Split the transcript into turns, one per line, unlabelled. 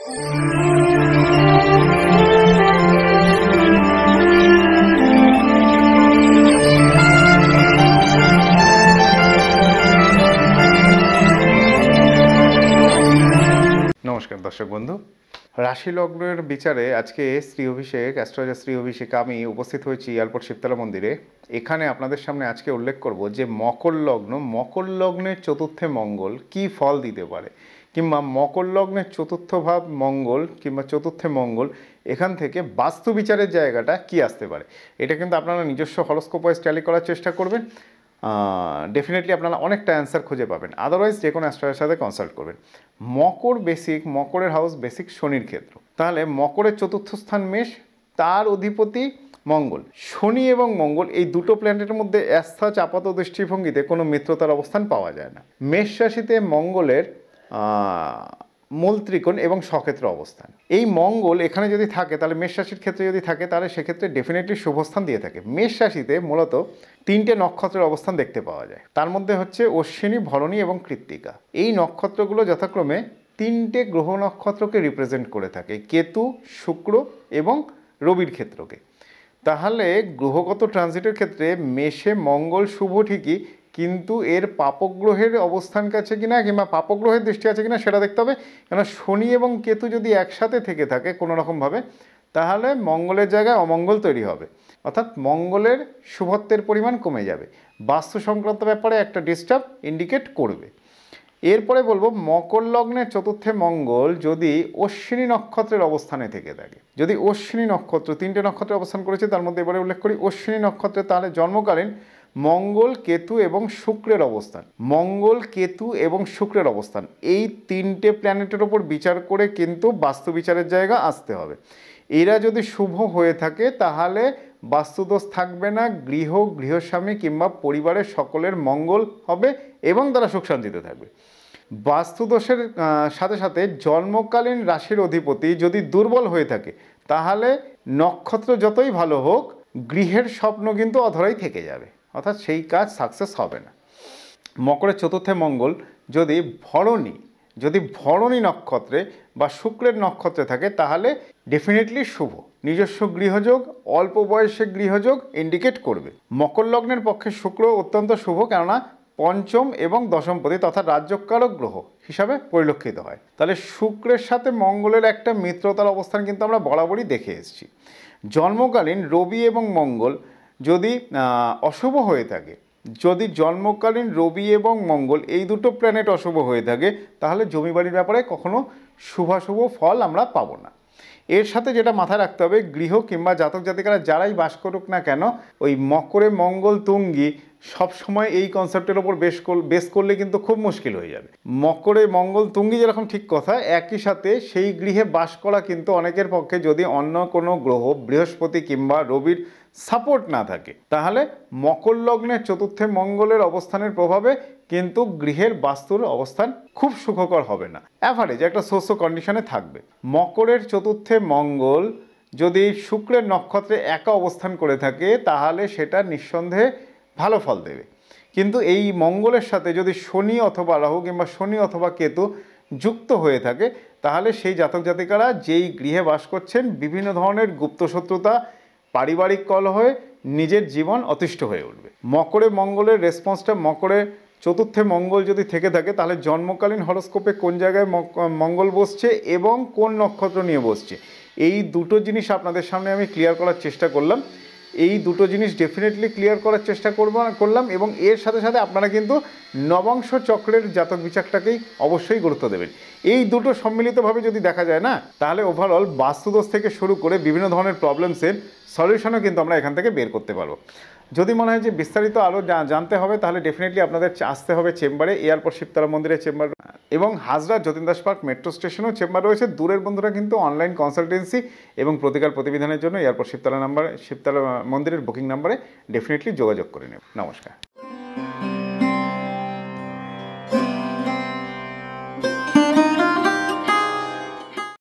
নমস্কার দর্শক বন্ধু, রাশি লগ্নের বিচারে আজকে শ্রী অভিষেক অ্যাস্ট্রোলজার শ্রী অভিষেক আমি উপস্থিত হয়েছি এয়ারপোর্ট শিবতলা মন্দিরে। এখানে আপনাদের সামনে আজকে উল্লেখ করব যে মকর লগ্নের চতুর্থে মঙ্গল কি ফল দিতে পারে, কিংবা মকর লগ্নের চতুর্থ ভাব মঙ্গল কিংবা চতুর্থে মঙ্গল এখান থেকে বাস্তু বিচারের জায়গাটা কি আসতে পারে। এটা কিন্তু আপনারা নিজস্ব হরোস্কোপ ওয়াইজ ট্যালি করার চেষ্টা করবেন, ডেফিনেটলি আপনারা অনেকটা অ্যান্সার খুঁজে পাবেন। আদারওয়াইজ যে কোনো অ্যাস্ট্রোলজারের সাথে কনসাল্ট করবেন। মকরের হাউস বেসিক শনির ক্ষেত্র, তাহলে মকরের চতুর্থ স্থান মেষ, তার অধিপতি মঙ্গল। শনি এবং মঙ্গল এই দুটো প্ল্যানেটের মধ্যে অ্যাস্থাচ আপাত দৃষ্টিভঙ্গিতে কোনো মিত্রতার অবস্থান পাওয়া যায় না। মেষ রাশিতে মঙ্গলের মূল ত্রিকোণ এবং সক্ষেত্র অবস্থান। এই মঙ্গল এখানে যদি থাকে, তাহলে মেষ রাশির ক্ষেত্রে যদি থাকে, তাহলে সেক্ষেত্রে ডেফিনেটলি শুভস্থান দিয়ে থাকে। মেষ রাশিতে মূলত তিনটে নক্ষত্রের অবস্থান দেখতে পাওয়া যায়, তার মধ্যে হচ্ছে অশ্বিনী, ভরণী এবং কৃত্তিকা। এই নক্ষত্রগুলো যথাক্রমে তিনটে গ্রহ নক্ষত্রকে রিপ্রেজেন্ট করে থাকে, কেতু, শুক্র এবং রবির ক্ষেত্রকে। তাহলে গ্রহগত ট্রানজিটের ক্ষেত্রে মেষে মঙ্গল শুভ ঠিকই, কিন্তু এর পাপগ্রহের অবস্থান আছে কিনা কিংবা পাপগ্রহের দৃষ্টি আছে কিনা সেটা দেখতে হবে। কেন শনি এবং কেতু যদি একসাথে থেকে থাকে কোনো রকমভাবে, তাহলে মঙ্গলের জায়গায় অমঙ্গল তৈরি হবে, অর্থাৎ মঙ্গলের শুভত্বের পরিমাণ কমে যাবে, বাস্তু সংক্রান্ত ব্যাপারে একটা ডিস্টার্ব ইন্ডিকেট করবে। এরপরে বলবো মকর লগ্নের চতুর্থে মঙ্গল যদি অশ্বিনী নক্ষত্রের অবস্থানে থেকে থাকে। যদি অশ্বিনী নক্ষত্র, তিনটে নক্ষত্রের অবস্থান করেছে, তার মধ্যে এবারে উল্লেখ করি অশ্বিনী নক্ষত্রে, তাহলে জন্মকালীন মঙ্গল, কেতু এবং শুক্রের অবস্থান। মঙ্গল, কেতু এবং শুক্রের অবস্থান, এই তিনটে প্ল্যানেটের ওপর বিচার করে কিন্তু বাস্তু বিচারের জায়গা আসতে হবে। এরা যদি শুভ হয়ে থাকে তাহলে বাস্তুদোষ থাকবে না, গৃহস্বামী কিংবা পরিবারের সকলের মঙ্গল হবে এবং তারা সুখ শান্তিতে থাকবে। বাস্তুদোষের সাথে সাথে জন্মকালীন রাশির অধিপতি যদি দুর্বল হয়ে থাকে, তাহলে নক্ষত্র যতই ভালো হোক গৃহের স্বপ্ন কিন্তু অধরাই থেকে যাবে, অর্থাৎ সেই কাজ সাকসেস হবে না। মকরের চতুর্থে মঙ্গল যদি ভরণী নক্ষত্রে বা শুক্রের নক্ষত্রে থাকে, তাহলে ডেফিনেটলি শুভ। নিজস্ব গৃহযোগ, অল্প বয়সে গৃহযোগ ইন্ডিকেট করবে। মকর লগ্নের পক্ষে শুক্র অত্যন্ত শুভ, কেননা পঞ্চম এবং দশমপতি তথা রাজ্যকারক গ্রহ হিসাবে পরিলক্ষিত হয়। তাহলে শুক্রের সাথে মঙ্গলের একটা মিত্রতার অবস্থান কিন্তু আমরা বরাবরই দেখে এসেছি। জন্মকালীন রবি এবং মঙ্গল যদি অশুভ হয়ে থাকে, যদি জন্মকালীন রবি এবং মঙ্গল এই দুটো প্ল্যানেট অশুভ হয়ে থাকে, তাহলে জমি বাড়ির ব্যাপারে কখনো শুভাশুভ ফল আমরা পাবো না। এর সাথে যেটা মাথায় রাখতে হবে, গৃহ কিংবা জাতক জাতিকারা যারাই বাস করুক না কেন, ওই মকরে মঙ্গল তুঙ্গি সবসময় এই কনসেপ্টের ওপর বেস করলে কিন্তু খুব মুশকিল হয়ে যাবে। মকরে মঙ্গল তুঙ্গি যেরকম ঠিক কথা, একই সাথে সেই গৃহে বাস করা কিন্তু অনেকের পক্ষে যদি অন্য কোনো গ্রহ বৃহস্পতি কিংবা রবির সাপোর্ট না থাকে, তাহলে মকর লগ্নের চতুর্থে মঙ্গলের অবস্থানের প্রভাবে কিন্তু গৃহের বাস্তুর অবস্থান খুব সুখকর হবে না, অ্যাভারেজ একটা সোশ্য কন্ডিশনে থাকবে। মকরের চতুর্থে মঙ্গল যদি শুক্রের নক্ষত্রে একা অবস্থান করে থাকে, তাহলে সেটা নিঃসন্দেহে ভালো ফল দেবে। কিন্তু এই মঙ্গলের সাথে যদি শনি অথবা রাহু কিংবা শনি অথবা কেতু যুক্ত হয়ে থাকে, তাহলে সেই জাতক জাতিকারা যেই গৃহে বাস করছেন বিভিন্ন ধরনের গুপ্ত শত্রুতা, পারিবারিক কলহে নিজের জীবন অতিষ্ঠ হয়ে উঠবে। মকরে মঙ্গলের রেসপন্সটা, মকরে চতুর্থে মঙ্গল যদি থেকে থাকে, তাহলে জন্মকালীন হরোস্কোপে কোন জায়গায় মঙ্গল বসছে এবং কোন নক্ষত্র নিয়ে বসছে, এই দুটো জিনিস আপনাদের সামনে আমি ক্লিয়ার করার চেষ্টা করলাম। এই দুটো জিনিস ডেফিনেটলি ক্লিয়ার করার চেষ্টা করলাম এবং এর সাথে সাথে আপনারা কিন্তু নবাংশ চক্রের জাতক বিচারটাকেই অবশ্যই গুরুত্ব দেবেন। এই দুটো সম্মিলিতভাবে যদি দেখা যায় না, তাহলে ওভারঅল বাস্তুদোষ থেকে শুরু করে বিভিন্ন ধরনের প্রবলেমসের সলিউশনও কিন্তু আমরা এখান থেকে বের করতে পারবো। যদি মনে হয় যে বিস্তারিত আরও জানতে হবে, তাহলে ডেফিনেটলি আপনাদের আসতে হবে চেম্বারে, এয়ারপোর্ট শিবতলা মন্দিরের চেম্বার এবং হাজরা যতীন দাস পার্ক মেট্রো স্টেশনেও চেম্বার রয়েছে। দূরের বন্ধুরা কিন্তু অনলাইন কনসালটেন্সি এবং প্রতিকার প্রতিবিধানের জন্য এয়ারপোর্ট শিবতলা মন্দিরের বুকিং নাম্বারে ডেফিনেটলি যোগাযোগ করে নেব। নমস্কার।